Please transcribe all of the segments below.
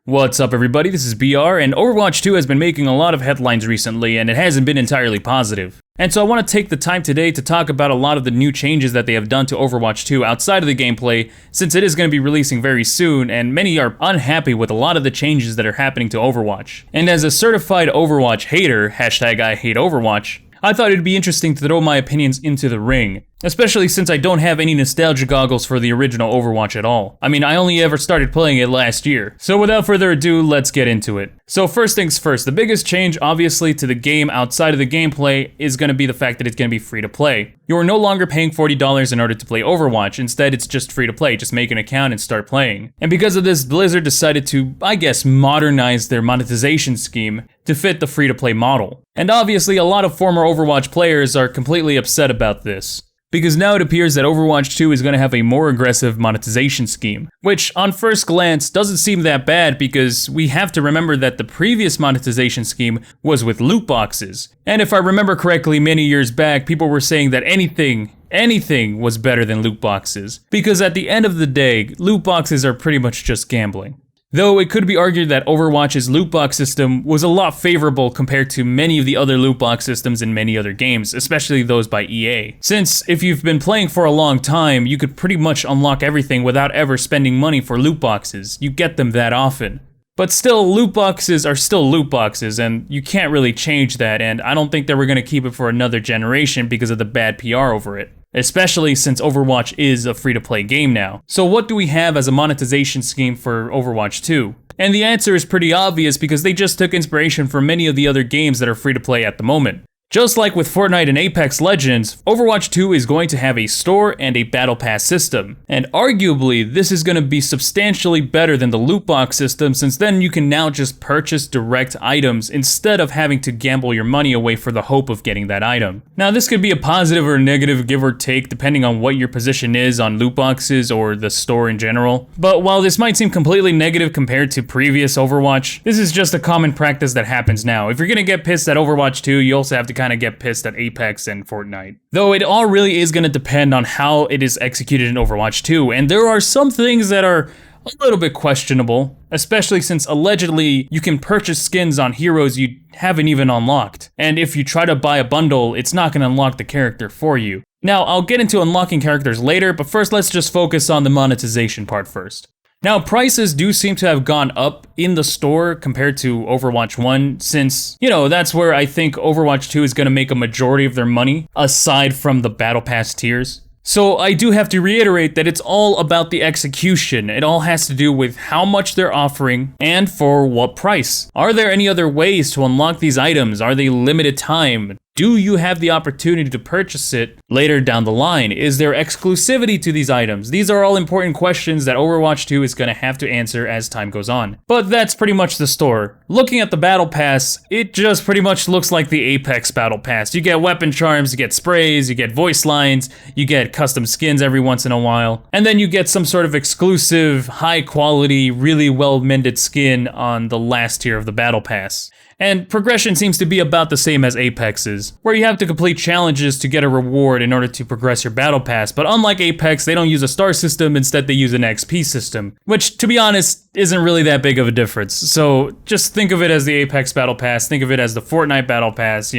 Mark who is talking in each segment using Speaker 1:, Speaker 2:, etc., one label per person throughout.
Speaker 1: What's up everybody, this is BR, and Overwatch 2 has been making a lot of headlines recently, and it hasn't been entirely positive. And so I want to take the time today to talk about a lot of the new changes that they have done to Overwatch 2 outside of the gameplay, since it is going to be releasing very soon, and many are unhappy with a lot of the changes that are happening to Overwatch. And as a certified Overwatch hater, #IHateOverwatch, I thought it'd be interesting to throw my opinions into the ring, especially since I don't have any nostalgia goggles for the original Overwatch at all. I mean, I only ever started playing it last year. So without further ado, let's get into it. So first things first, the biggest change obviously to the game outside of the gameplay is going to be the fact that it's going to be free to play. You're no longer paying $40 in order to play Overwatch, instead it's just free to play, just make an account and start playing. And because of this, Blizzard decided to, I guess, modernize their monetization scheme to fit the free to play model. And obviously a lot of former Overwatch players are completely upset about this, because now it appears that Overwatch 2 is going to have a more aggressive monetization scheme, which on first glance doesn't seem that bad because we have to remember that the previous monetization scheme was with loot boxes. And if I remember correctly, many years back, people were saying that anything was better than loot boxes, because at the end of the day, loot boxes are pretty much just gambling. Though it could be argued that Overwatch's loot box system was a lot favorable compared to many of the other loot box systems in many other games, especially those by EA. Since if you've been playing for a long time, you could pretty much unlock everything without ever spending money for loot boxes. You get them that often. But still, loot boxes are still loot boxes, and you can't really change that, and I don't think that we're gonna keep it for another generation because of the bad PR over it. Especially since Overwatch is a free-to-play game now. So what do we have as a monetization scheme for Overwatch 2? And the answer is pretty obvious because they just took inspiration from many of the other games that are free-to-play at the moment. Just like with Fortnite and Apex Legends, Overwatch 2 is going to have a store and a battle pass system. And arguably, this is going to be substantially better than the loot box system, since then you can now just purchase direct items instead of having to gamble your money away for the hope of getting that item. Now this could be a positive or negative give or take depending on what your position is on loot boxes or the store in general. But while this might seem completely negative compared to previous Overwatch, this is just a common practice that happens now. If you're going to get pissed at Overwatch 2, you also have to kind of get pissed at Apex and Fortnite. Though it all really is going to depend on how it is executed in Overwatch 2, and there are some things that are a little bit questionable, especially since allegedly you can purchase skins on heroes you haven't even unlocked. And if you try to buy a bundle, it's not going to unlock the character for you. Now, I'll get into unlocking characters later, but first let's just focus on the monetization part first. Now, prices do seem to have gone up in the store compared to Overwatch 1, since, that's where I think Overwatch 2 is going to make a majority of their money, aside from the Battle Pass tiers. So I do have to reiterate that it's all about the execution. It all has to do with how much they're offering and for what price. Are there any other ways to unlock these items? Are they limited time? Do you have the opportunity to purchase it later down the line? Is there exclusivity to these items? These are all important questions that Overwatch 2 is going to have to answer as time goes on. But that's pretty much the store. Looking at the Battle Pass, it just pretty much looks like the Apex Battle Pass. You get weapon charms, you get sprays, you get voice lines, you get custom skins every once in a while, and then you get some sort of exclusive, high quality, really well mended skin on the last tier of the Battle Pass. And progression seems to be about the same as Apex's, where you have to complete challenges to get a reward in order to progress your battle pass, but unlike Apex, they don't use a star system, instead they use an XP system, which, to be honest, isn't really that big of a difference. So just think of it as the Apex battle pass, think of it as the Fortnite battle pass,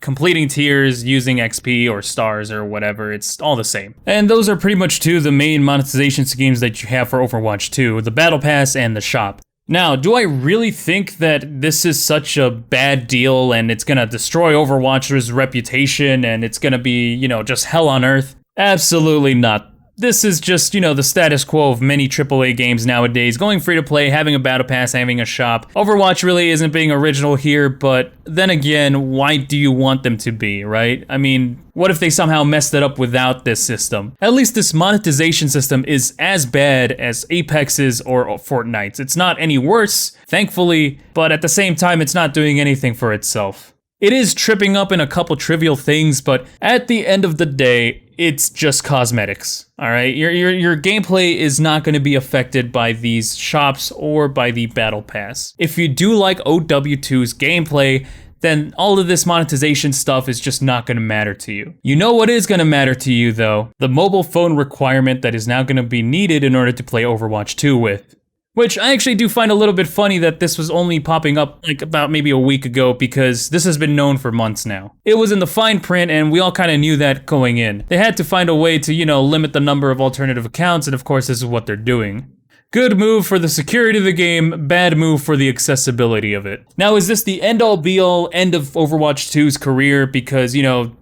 Speaker 1: completing tiers, using XP or stars or whatever, it's all the same. And those are pretty much two of the main monetization schemes that you have for Overwatch 2, the battle pass and the shop. Now, do I really think that this is such a bad deal and it's gonna destroy Overwatch's reputation and it's gonna be, just hell on earth? Absolutely not. This is just, the status quo of many AAA games nowadays, going free to play, having a battle pass, having a shop. Overwatch really isn't being original here, but then again, why do you want them to be, right? I mean, what if they somehow messed it up without this system? At least this monetization system is as bad as Apex's or Fortnite's. It's not any worse, thankfully, but at the same time, it's not doing anything for itself. It is tripping up in a couple trivial things, but at the end of the day, it's just cosmetics, all right? Your gameplay is not going to be affected by these shops or by the battle pass. If you do like OW2's gameplay, then all of this monetization stuff is just not going to matter to you. You know what is going to matter to you, though? The mobile phone requirement that is now going to be needed in order to play Overwatch 2 with. Which I actually do find a little bit funny that this was only popping up like about maybe a week ago, because this has been known for months now. It was in the fine print and we all kind of knew that going in. They had to find a way to, limit the number of alternative accounts, and of course this is what they're doing. Good move for the security of the game, bad move for the accessibility of it. Now, is this the end-all be-all end of Overwatch 2's career because,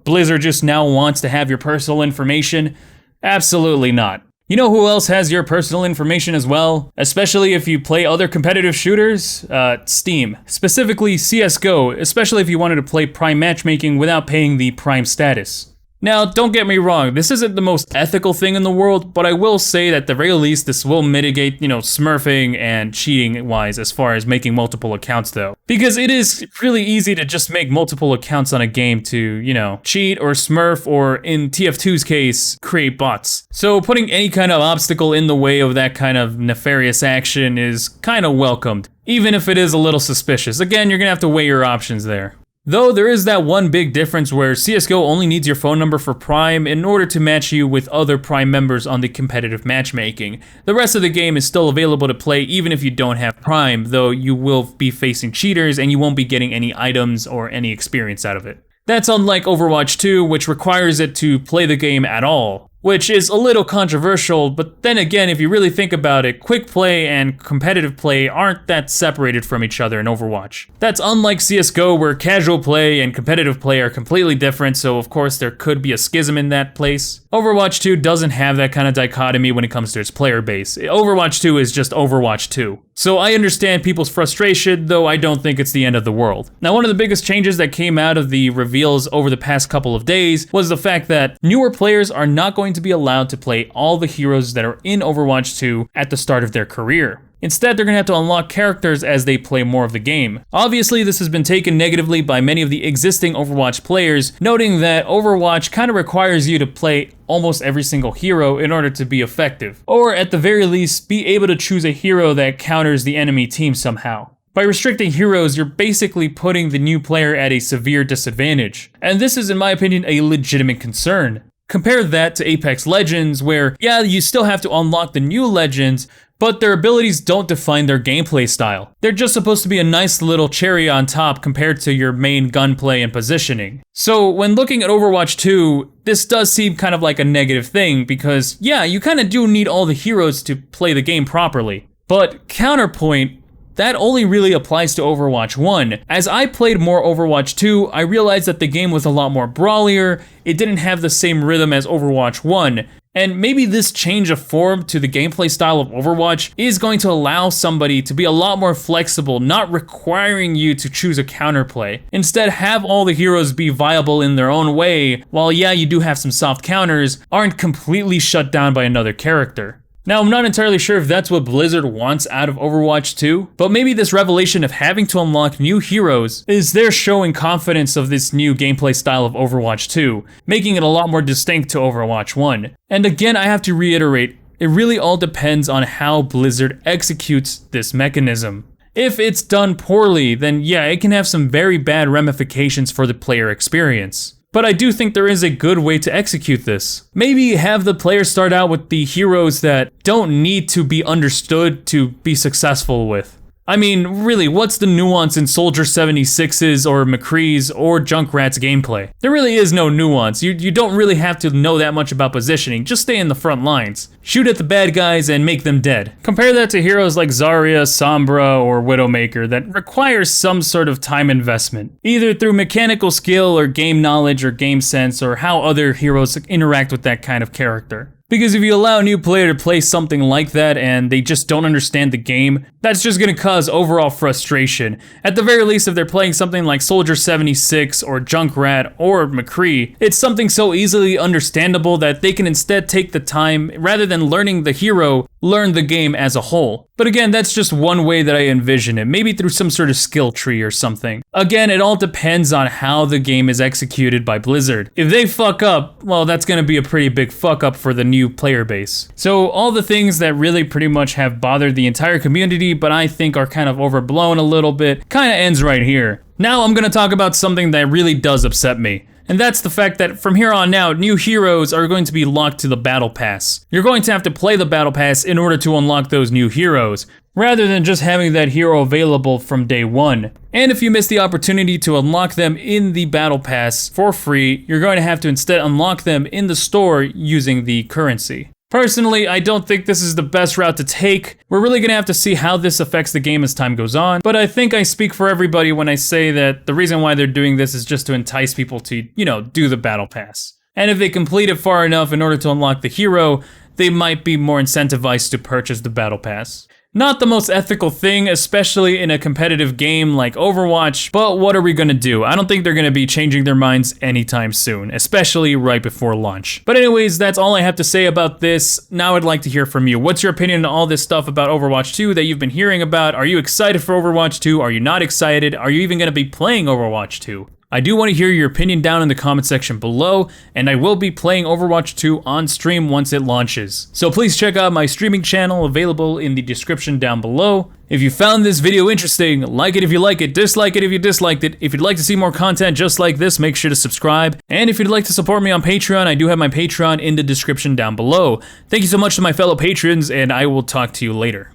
Speaker 1: Blizzard just now wants to have your personal information? Absolutely not. You know who else has your personal information as well? Especially if you play other competitive shooters? Steam. Specifically CSGO, especially if you wanted to play Prime matchmaking without paying the Prime status. Now, don't get me wrong, this isn't the most ethical thing in the world, but I will say that at the very least this will mitigate, smurfing and cheating wise as far as making multiple accounts though. Because it is really easy to just make multiple accounts on a game to, cheat or smurf, or in TF2's case, create bots. So putting any kind of obstacle in the way of that kind of nefarious action is kind of welcomed, even if it is a little suspicious. Again, you're gonna have to weigh your options there. Though there is that one big difference where CSGO only needs your phone number for Prime in order to match you with other Prime members on the competitive matchmaking. The rest of the game is still available to play even if you don't have Prime, though you will be facing cheaters and you won't be getting any items or any experience out of it. That's unlike Overwatch 2, which requires it to play the game at all, which is a little controversial, but then again, if you really think about it, quick play and competitive play aren't that separated from each other in Overwatch. That's unlike CSGO, where casual play and competitive play are completely different, so of course there could be a schism in that place. Overwatch 2 doesn't have that kind of dichotomy when it comes to its player base. Overwatch 2 is just Overwatch 2. So I understand people's frustration, though I don't think it's the end of the world. Now, one of the biggest changes that came out of the reveals over the past couple of days was the fact that newer players are not going to be allowed to play all the heroes that are in Overwatch 2 at the start of their career. Instead, they're going to have to unlock characters as they play more of the game. Obviously, this has been taken negatively by many of the existing Overwatch players, noting that Overwatch kind of requires you to play almost every single hero in order to be effective, or at the very least, be able to choose a hero that counters the enemy team somehow. By restricting heroes, you're basically putting the new player at a severe disadvantage, and this is, in my opinion, a legitimate concern. Compare that to Apex Legends, where, yeah, you still have to unlock the new legends, but their abilities don't define their gameplay style. They're just supposed to be a nice little cherry on top compared to your main gunplay and positioning. So when looking at Overwatch 2, this does seem kind of like a negative thing because, yeah, you kind of do need all the heroes to play the game properly. But counterpoint, that only really applies to Overwatch 1. As I played more Overwatch 2, I realized that the game was a lot more brawlier, it didn't have the same rhythm as Overwatch 1, and maybe this change of form to the gameplay style of Overwatch is going to allow somebody to be a lot more flexible, not requiring you to choose a counterplay. Instead, have all the heroes be viable in their own way, while yeah, you do have some soft counters, aren't completely shut down by another character. Now, I'm not entirely sure if that's what Blizzard wants out of Overwatch 2, but maybe this revelation of having to unlock new heroes is their showing confidence of this new gameplay style of Overwatch 2, making it a lot more distinct to Overwatch 1. And again, I have to reiterate, it really all depends on how Blizzard executes this mechanism. If it's done poorly, then yeah, it can have some very bad ramifications for the player experience. But I do think there is a good way to execute this. Maybe have the players start out with the heroes that don't need to be understood to be successful with. I mean, really, what's the nuance in Soldier 76's or McCree's or Junkrat's gameplay? There really is no nuance. You don't really have to know that much about positioning, just stay in the front lines. Shoot at the bad guys and make them dead. Compare that to heroes like Zarya, Sombra, or Widowmaker that requires some sort of time investment, either through mechanical skill or game knowledge or game sense or how other heroes interact with that kind of character. Because if you allow a new player to play something like that and they just don't understand the game, that's just going to cause overall frustration. At the very least, if they're playing something like Soldier 76 or Junkrat or McCree, it's something so easily understandable that they can instead take the time, rather than learning the hero, learn the game as a whole. But again, that's just one way that I envision it, maybe through some sort of skill tree or something. Again, it all depends on how the game is executed by Blizzard. If they fuck up, well, that's going to be a pretty big fuck up for the new player base. So all the things that really pretty much have bothered the entire community, but I think are kind of overblown a little bit, kind of ends right here. Now I'm going to talk about something that really does upset me. and that's the fact that from here on out, new heroes are going to be locked to the Battle Pass. You're going to have to play the Battle Pass in order to unlock those new heroes, rather than just having that hero available from day one. And if you miss the opportunity to unlock them in the Battle Pass for free, you're going to have to instead unlock them in the store using the currency. Personally, I don't think this is the best route to take. We're really gonna have to see how this affects the game as time goes on, but I think I speak for everybody when I say that the reason why they're doing this is just to entice people to, do the Battle Pass. And if they complete it far enough in order to unlock the hero, they might be more incentivized to purchase the Battle Pass. Not the most ethical thing, especially in a competitive game like Overwatch, but what are we gonna do? I don't think they're gonna be changing their minds anytime soon, especially right before launch. But anyways, that's all I have to say about this. Now I'd like to hear from you. What's your opinion on all this stuff about Overwatch 2 that you've been hearing about? Are you excited for Overwatch 2? Are you not excited? Are you even gonna be playing Overwatch 2? I do want to hear your opinion down in the comment section below, and I will be playing Overwatch 2 on stream once it launches. So please check out my streaming channel available in the description down below. If you found this video interesting, like it if you like it, dislike it if you disliked it. If you'd like to see more content just like this, make sure to subscribe. And if you'd like to support me on Patreon, I do have my Patreon in the description down below. Thank you so much to my fellow patrons, and I will talk to you later.